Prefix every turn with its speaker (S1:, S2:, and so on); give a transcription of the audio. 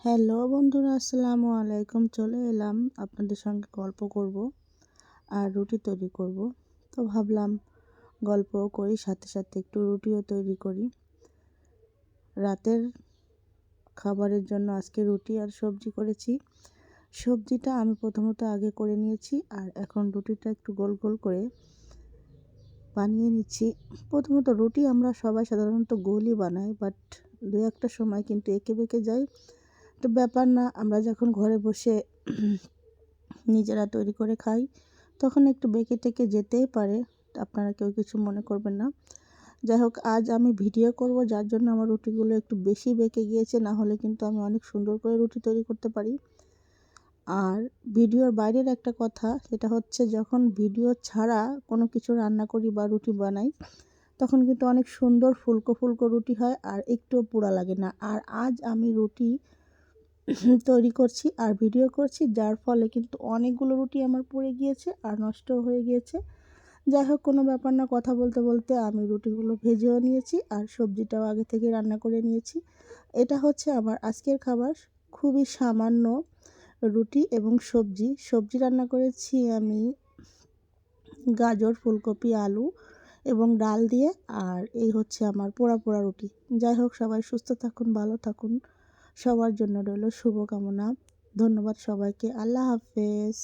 S1: Hello বন্ধুরা, আসসালামু আলাইকুম। চলে এলাম আপনাদের সঙ্গে গল্প করব আর রুটি তৈরি করব। তো ভাবলাম গল্পও করি, সাথে সাথে একটু রুটিও তৈরি করি। রাতের খাবারের জন্য আজকে রুটি আর সবজি করেছি। সবজিটা আমি প্রথমত আগে করে নিয়েছি, আর এখন রুটিটা একটু গোল গোল করে বানিয়ে নিচ্ছি। প্রথমত রুটি আমরা সবাই সাধারণত গোলই বানাই, বাট দু একটা সময় কিন্তু এঁকে বেঁকে যায়। তো ব্যাপার না, আমরা যখন ঘরে বসে নিজেরা তৈরি করে খাই তখন একটু বেঁকে টেকে যেতেই পারে। আপনারা কেউ কিছু মনে করবেন না। যাই হোক, আজ আমি ভিডিও করব, যার জন্য আমার রুটিগুলো একটু বেশি বেঁকে গিয়েছে, না হলে কিন্তু আমি অনেক সুন্দর করে রুটি তৈরি করতে পারি। আর ভিডিওর বাইরের একটা কথা, সেটা হচ্ছে যখন ভিডিও ছাড়া কোনো কিছু রান্না করি বা রুটি বানাই তখন কিন্তু অনেক সুন্দর ফুলকো ফুলকো রুটি হয় আর একটুও পোড়া লাগে না। আর আজ আমি রুটি তৈরি করছি আর ভিডিও করছি, যার ফলে কিন্তু অনেকগুলো রুটি আমার পুড়ে গিয়েছে আর নষ্ট হয়ে গিয়েছে। যাই হোক, কোনো ব্যাপার না, কথা বলতে বলতে আমি রুটিগুলো ভেজেও নিয়েছি আর সবজিটাও আগে থেকে রান্না করে নিয়েছি। এটা হচ্ছে আমার আজকের খাবার। খুবই সামান্য রুটি এবং সবজি রান্না করেছি আমি গাজর, ফুলকপি, আলু এবং ডাল দিয়ে। আর এই হচ্ছে আমার পোড়া পোড়া রুটি। যাই হোক, সবাই সুস্থ থাকুন, ভালো থাকুন, সবার জন্য রইল শুভকামনা। ধন্যবাদ সবাইকে। আল্লাহ হাফেজ।